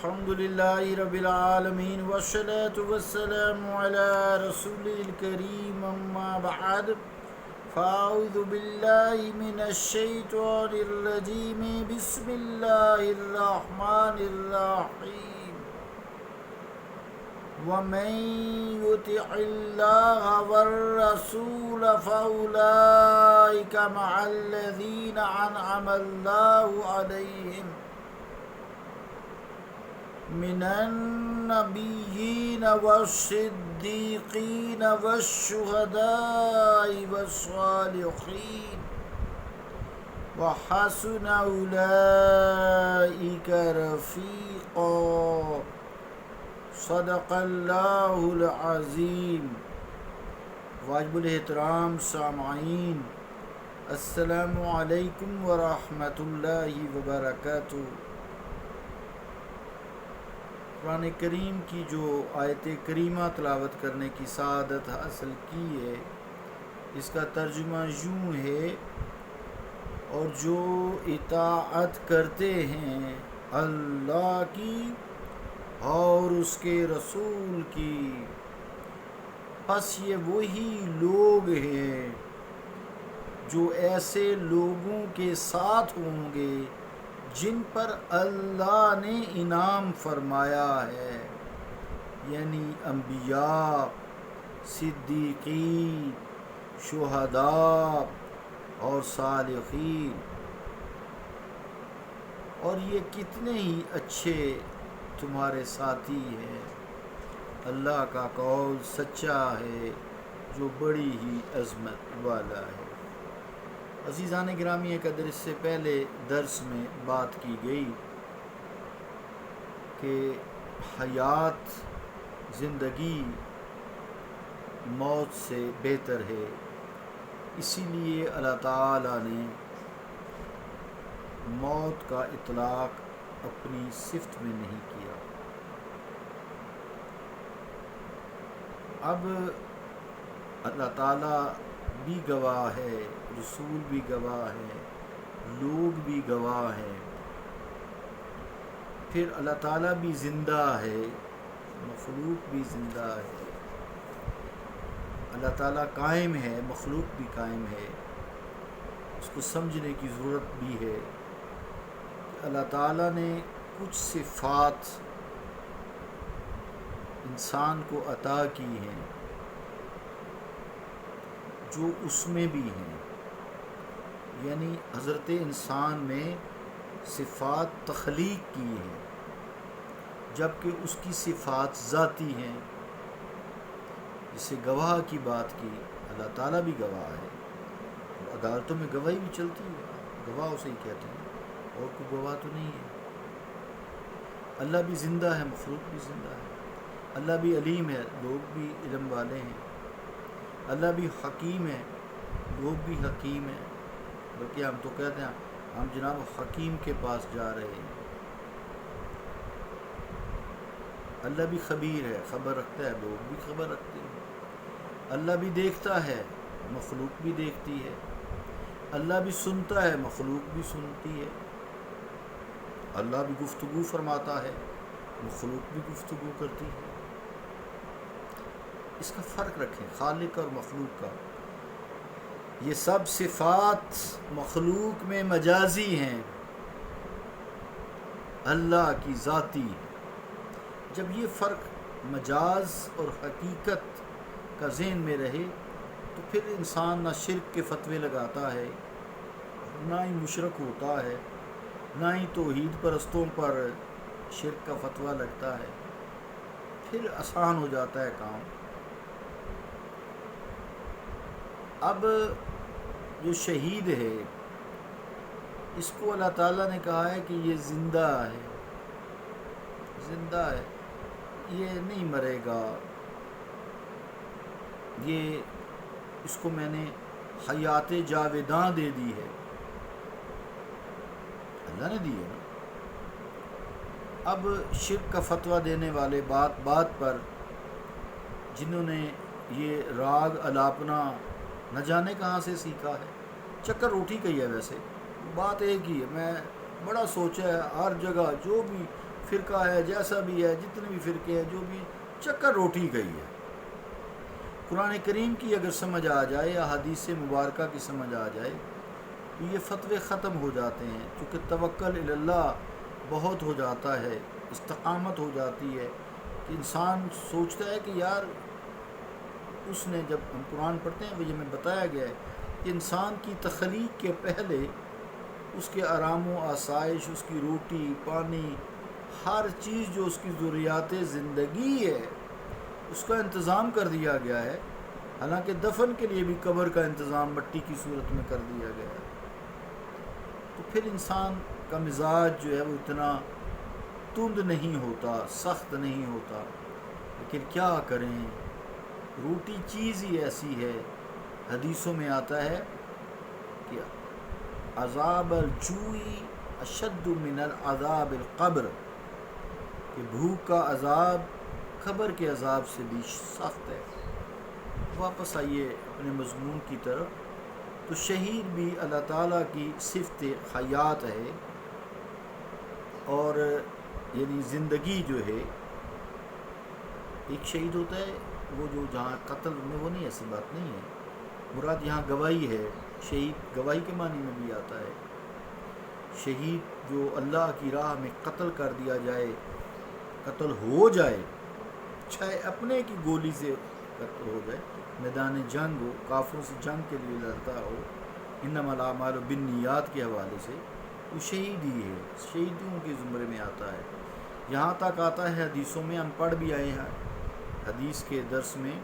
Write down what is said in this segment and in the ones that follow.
الحمد لله رب العالمين والصلاة والسلام على رسول الكريم أما بعد فأعوذ بالله من الشيطان الرجيم بسم الله الرحمن الرحيم ومن يطع الله والرسول فأولئك مع الذين أنعم الله عليهم من النبيين والصديقين والشهداء والصالحين وحسن أولئك رفيقا صدق اللہ العظیم۔ واجب الاحترام سامعین، السلام علیکم ورحمۃ اللہ وبرکاتہ۔ قرآن کریم کی جو آیت کریمہ تلاوت کرنے کی سعادت حاصل کی ہے، اس کا ترجمہ یوں ہے: اور جو اطاعت کرتے ہیں اللہ کی اور اس کے رسول کی، پس یہ وہی لوگ ہیں جو ایسے لوگوں کے ساتھ ہوں گے جن پر اللہ نے انعام فرمایا ہے، یعنی انبیاء، صدیقین، شہداء اور صالحین۔ اور یہ کتنے ہی اچھے تمہارے ساتھی ہیں۔ اللہ کا قول سچا ہے جو بڑی ہی عظمت والا ہے۔ عزیزان گرامی قدر، اس سے پہلے درس میں بات کی گئی کہ حیات، زندگی موت سے بہتر ہے، اسی لیے اللہ تعالیٰ نے موت کا اطلاق اپنی صفت میں نہیں کیا۔ اب اللہ تعالیٰ بھی گواہ ہے، رسول بھی گواہ ہے، لوگ بھی گواہ ہیں، پھر اللہ تعالیٰ بھی زندہ ہے، مخلوق بھی زندہ ہے۔ اللہ تعالیٰ قائم ہے، مخلوق بھی قائم ہے۔ اس کو سمجھنے کی ضرورت بھی ہے کہ اللہ تعالیٰ نے کچھ صفات انسان کو عطا کی ہیں جو اس میں بھی ہیں، یعنی حضرت انسان میں صفات تخلیق کی ہیں، جبکہ اس کی صفات ذاتی ہیں۔ جسے گواہ کی بات کی، اللہ تعالیٰ بھی گواہ ہے، اور عدالتوں میں گواہی بھی چلتی ہے، گواہ اسے ہی کہتے ہیں، اور کوئی گواہ تو نہیں ہے۔ اللہ بھی زندہ ہے، مخلوق بھی زندہ ہے۔ اللہ بھی علیم ہے، لوگ بھی علم والے ہیں۔ اللہ بھی حکیم ہے، لوگ بھی حکیم ہیں، بلکہ ہم تو کہتے ہیں ہم جناب حکیم کے پاس جا رہے ہیں۔ اللہ بھی خبیر ہے، خبر رکھتا ہے، لوگ بھی خبر رکھتے ہیں۔ اللہ بھی دیکھتا ہے، مخلوق بھی دیکھتی ہے۔ اللہ بھی سنتا ہے، مخلوق بھی سنتی ہے۔ اللہ بھی گفتگو فرماتا ہے، مخلوق بھی گفتگو کرتی ہے۔ اس کا فرق رکھیں، خالق اور مخلوق کا۔ یہ سب صفات مخلوق میں مجازی ہیں، اللہ کی ذاتی۔ جب یہ فرق مجاز اور حقیقت کا ذہن میں رہے تو پھر انسان نہ شرک کے فتوے لگاتا ہے، نہ ہی مشرک ہوتا ہے، نہ ہی توحید پرستوں پر شرک کا فتویٰ لگتا ہے، پھر آسان ہو جاتا ہے کام۔ اب جو شہید ہے، اس کو اللہ تعالیٰ نے کہا ہے کہ یہ زندہ ہے، زندہ ہے، یہ نہیں مرے گا، یہ اس کو میں نے حیات جاوداں دے دی ہے، اللہ نے دی ہے نا۔ اب شرک کا فتویٰ دینے والے بات پر، جنہوں نے یہ راگ الاپنا نہ جانے کہاں سے سیکھا ہے، چکر روٹی کا ہی ہے، ویسے بات ایک ہی ہے۔ میں بڑا سوچا ہے، ہر جگہ جو بھی فرقہ ہے جیسا بھی ہے، جتنے بھی فرقے ہیں، جو بھی چکر روٹی گئی ہے۔ قرآن کریم کی اگر سمجھ آ جائے یا حدیث مبارکہ کی سمجھ آ جائے تو یہ فتوے ختم ہو جاتے ہیں، چونکہ توکل الی اللہ بہت ہو جاتا ہے، استقامت ہو جاتی ہے کہ انسان سوچتا ہے کہ یار اس نے، جب ہم قرآن پڑھتے ہیں یہ ہمیں بتایا گیا ہے کہ انسان کی تخلیق کے پہلے اس کے آرام و آسائش، اس کی روٹی پانی، ہر چیز جو اس کی ضروریات زندگی ہے اس کا انتظام کر دیا گیا ہے، حالانکہ دفن کے لیے بھی قبر کا انتظام مٹی کی صورت میں کر دیا گیا ہے۔ تو پھر انسان کا مزاج جو ہے وہ اتنا تند نہیں ہوتا، سخت نہیں ہوتا، لیکن کیا کریں، روٹی چیز ہی ایسی ہے۔ حدیثوں میں آتا ہے کہ عذاب الجوع اشد من العذاب القبر، کہ بھوک کا عذاب قبر کے عذاب سے بھی سخت ہے۔ واپس آئیے اپنے مضمون کی طرف، تو شہید بھی اللہ تعالیٰ کی صفت حیات ہے، اور یعنی زندگی جو ہے، ایک شہید ہوتا ہے وہ جو جہاں قتل میں، وہ نہیں، ایسی بات نہیں ہے، مراد یہاں گواہی ہے، شہید گواہی کے معنی میں بھی آتا ہے۔ شہید جو اللہ کی راہ میں قتل کر دیا جائے، قتل ہو جائے، چاہے اپنے کی گولی سے قتل ہو جائے، میدان جنگ ہو، کافروں سے جنگ کے لیے لڑتا ہو، انما الاعمال بالنیات کے حوالے سے، وہ شہید ہی ہے، شہیدوں کے زمرے میں آتا ہے۔ یہاں تک آتا ہے حدیثوں میں، ہم پڑھ بھی آئے ہیں حدیث کے درس میں،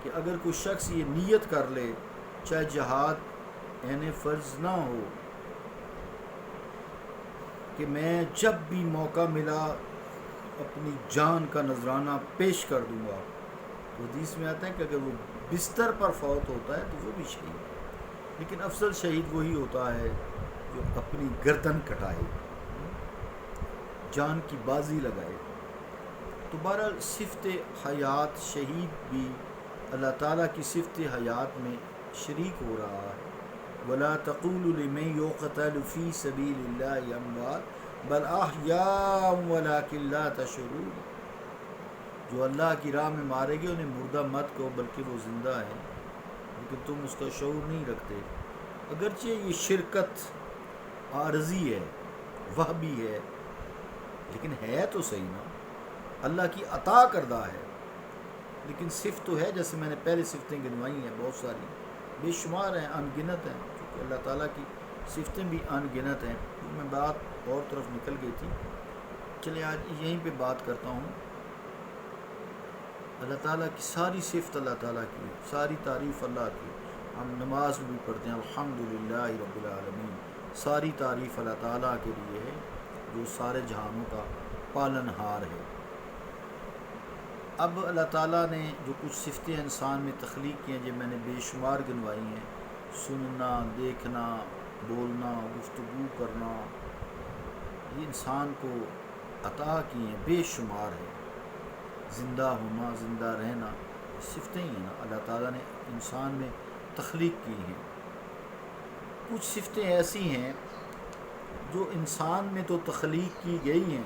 کہ اگر کوئی شخص یہ نیت کر لے، چاہے جہاد یعنی فرض نہ ہو، کہ میں جب بھی موقع ملا اپنی جان کا نذرانہ پیش کر دوں گا، تو حدیث میں آتا ہے کہ اگر وہ بستر پر فوت ہوتا ہے تو وہ بھی شہید ہے، لیکن افضل شہید وہی ہوتا ہے جو اپنی گردن کٹائے، جان کی بازی لگائے۔ تو بہرحال صفت حیات، شہید بھی اللہ تعالیٰ کی صفت حیات میں شریک ہو رہا ہے۔ وَلَا تَقُولُوا لِمَن يُقْتَلُ فِي سَبِيلِ اللَّهِ أَمْوَاتٌ بَلْ أَحْيَاءٌ وَلَٰكِن لَّا تَشْعُرُونَ، جو اللہ کی راہ میں مارے گئے انہیں مردہ مت کہو، بلکہ وہ زندہ ہیں، لیکن تم اس کا شعور نہیں رکھتے۔ اگرچہ یہ شرکت عارضی ہے، وہبی ہے، لیکن ہے تو صحیح نا، اللہ کی عطا کردہ ہے، لیکن صفت تو ہے، جیسے میں نے پہلے صفتیں گنوائی ہیں، بہت ساری بے شمار ہیں، ان گنت ہیں، کیونکہ اللہ تعالیٰ کی صفتیں بھی ان گنت ہیں۔ میں بات اور طرف نکل گئی تھی، چلے آج یہیں پہ بات کرتا ہوں۔ اللہ تعالیٰ کی ساری صفت اللہ تعالیٰ کی، ساری تعریف اللہ کی، ہم نماز میں بھی پڑھتے ہیں الحمدللہ رب العالمین، ساری تعریف اللہ تعالیٰ کے لیے ہے جو سارے جہانوں کا پالن ہار ہے۔ اب اللہ تعالیٰ نے جو کچھ صفتیں انسان میں تخلیق کی ہیں، جو میں نے بے شمار گنوائی ہیں، سننا، دیکھنا، بولنا، گفتگو کرنا، یہ انسان کو عطا کی ہیں، بے شمار ہے۔ زندہ ہونا، زندہ رہنا، صفتیں ہی ہیں نا، اللہ تعالیٰ نے انسان میں تخلیق کی ہیں۔ کچھ صفتیں ایسی ہیں جو انسان میں تو تخلیق کی گئی ہیں،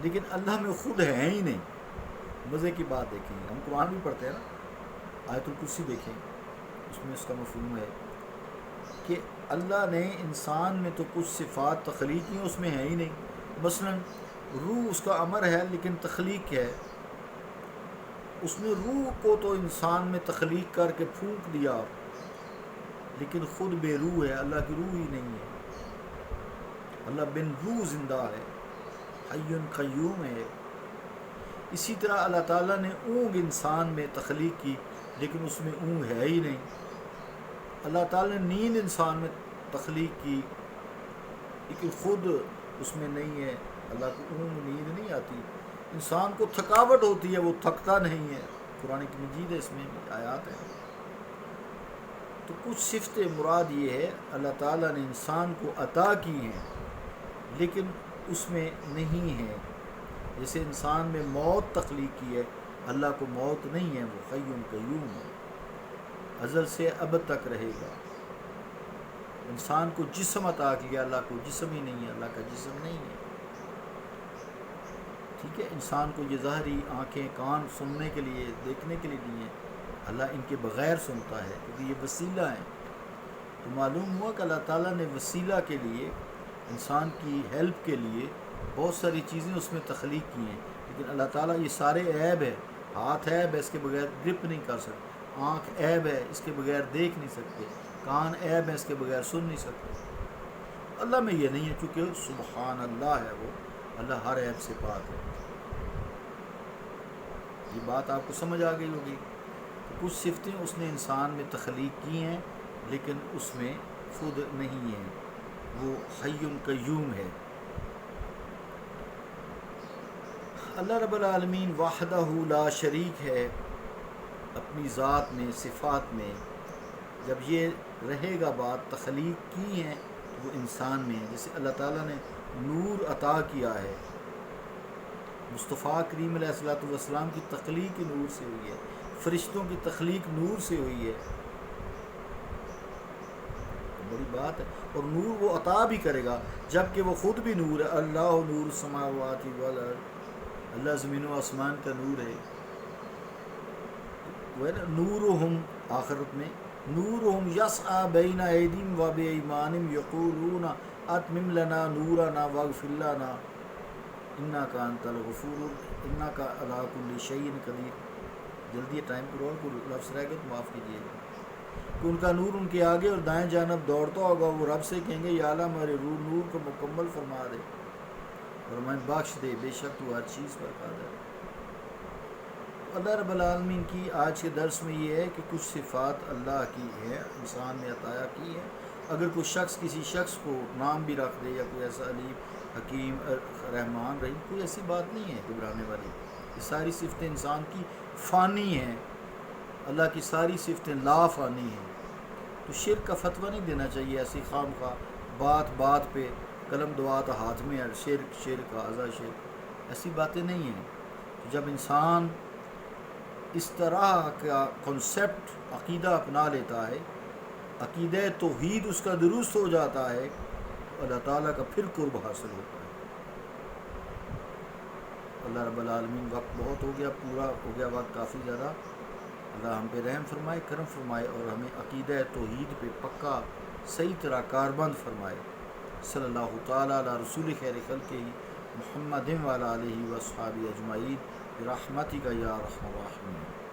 لیکن اللہ میں خود ہیں ہی نہیں۔ مزے کی بات دیکھیں، ہم قرآن بھی پڑھتے ہیں نا، آیت الکرسی دیکھیں، اس میں اس کا مفہوم ہے کہ اللہ نے انسان میں تو کچھ صفات تخلیق کی، اس میں ہے ہی نہیں۔ مثلا روح اس کا امر ہے، لیکن تخلیق ہے، اس نے روح کو تو انسان میں تخلیق کر کے پھونک دیا، لیکن خود بے روح ہے، اللہ کی روح ہی نہیں ہے، اللہ بن روح زندہ ہے، حی قیوم ہے۔ اسی طرح اللہ تعالیٰ نے اونگ انسان میں تخلیق کی، لیکن اس میں اونگ ہے ہی نہیں۔ اللہ تعالیٰ نے نیند انسان میں تخلیق کی، لیکن خود اس میں نہیں ہے، اللہ کو اونگ نیند نہیں آتی۔ انسان کو تھکاوٹ ہوتی ہے، وہ تھکتا نہیں ہے، قرآن کی مجید ہے، اس میں بھی آیات ہیں۔ تو کچھ صفت مراد یہ ہے اللہ تعالیٰ نے انسان کو عطا کی ہیں، لیکن اس میں نہیں ہے۔ جیسے انسان میں موت تخلیق کی ہے، اللہ کو موت نہیں ہے، وہ حی قیوم ہے، ازل سے ابد تک رہے گا۔ انسان کو جسم عطا کیا، اللہ کو جسم ہی نہیں ہے، اللہ کا جسم نہیں ہے۔ ٹھیک ہے، انسان کو یہ ظاہری آنکھیں کان سننے کے لیے دیکھنے کے لیے دی ہیں، اللہ ان کے بغیر سنتا ہے کیونکہ یہ وسیلہ ہیں۔ تو معلوم ہوا کہ اللہ تعالیٰ نے وسیلہ کے لیے، انسان کی ہیلپ کے لیے بہت ساری چیزیں اس میں تخلیق کی ہیں، لیکن اللہ تعالیٰ یہ سارے عیب ہے، ہاتھ عیب ہے اس کے بغیر گرپ نہیں کر سکتے، آنکھ عیب ہے اس کے بغیر دیکھ نہیں سکتے، کان عیب ہے اس کے بغیر سن نہیں سکتے۔ اللہ میں یہ نہیں ہے کیونکہ سبحان اللہ ہے، وہ اللہ ہر عیب سے پاک ہے۔ یہ بات آپ کو سمجھ آ گئی ہوگی۔ کچھ صفتیں اس نے انسان میں تخلیق کی ہیں لیکن اس میں خود نہیں ہیں، وہ حی قیوم ہے۔ اللہ رب العالمین وحدہ لا شریک ہے اپنی ذات میں، صفات میں۔ جب یہ رہے گا بات تخلیق کی ہیں تو وہ انسان میں ہے، جیسے اللہ تعالیٰ نے نور عطا کیا ہے، مصطفیٰ کریم علیہ السلام کی تخلیق نور سے ہوئی ہے، فرشتوں کی تخلیق نور سے ہوئی ہے، بڑی بات ہے۔ اور نور وہ عطا بھی کرے گا جبکہ وہ خود بھی نور ہے۔ اللہ نور السماوات والارض، اللہ زمین و آسمان کا نور ہے۔ وہ ہے نا نورہم، آخرت میں نورہم یسعی بین ایدیہم و بایمانہم یقولون اتمم لنا نورنا واغفر لنا انک انت الغفور انک علی کل شیء قدیر۔ جلدی ٹائم پر اور کوئی لفظ رہ گئے تو معاف کیجیے گا۔ کہ ان کا نور ان کے آگے اور دائیں جانب دوڑتا ہوگا، وہ رب سے کہیں گے یا اللہ ہمارے نور کو مکمل فرما دے اور ہمیں بخش دے، بے شک تو ہر چیز پر قادر ہے۔ اللہ رب العالمین کی آج کے درس میں یہ ہے کہ کچھ صفات اللہ کی ہے، انسان نے عطا کی ہے۔ اگر کوئی شخص کسی شخص کو نام بھی رکھ دے یا کوئی ایسا علیم حکیم رحمان رحیم، کوئی ایسی بات نہیں ہے گھبرانے والی۔ یہ ساری صفتیں انسان کی فانی ہیں، اللہ کی ساری صفتیں لا فانی ہیں۔ تو شرک کا فتویٰ نہیں دینا چاہیے ایسی خام خواہ بات بات پہ قلم دعات ہاتھ میں ہے، شرک اعضا شرک، ایسی باتیں نہیں ہیں۔ تو جب انسان اس طرح کا کنسیپٹ عقیدہ اپنا لیتا ہے، عقیدہ توحید اس کا درست ہو جاتا ہے، اللہ تعالیٰ کا پھر قرب حاصل ہوتا ہے۔ اللہ رب العالمین، وقت بہت ہو گیا، پورا ہو گیا وقت کافی زیادہ۔ اللہ ہم پہ رحم فرمائے، کرم فرمائے اور ہمیں عقیدہ توحید پہ پکا صحیح طرح کاربند فرمائے۔ صلی اللہ تعالیٰ علی رسول خیر خلقہ محمد وعلی آلہ واصحابہ اجمعین برحمتک یا ارحم الراحمین۔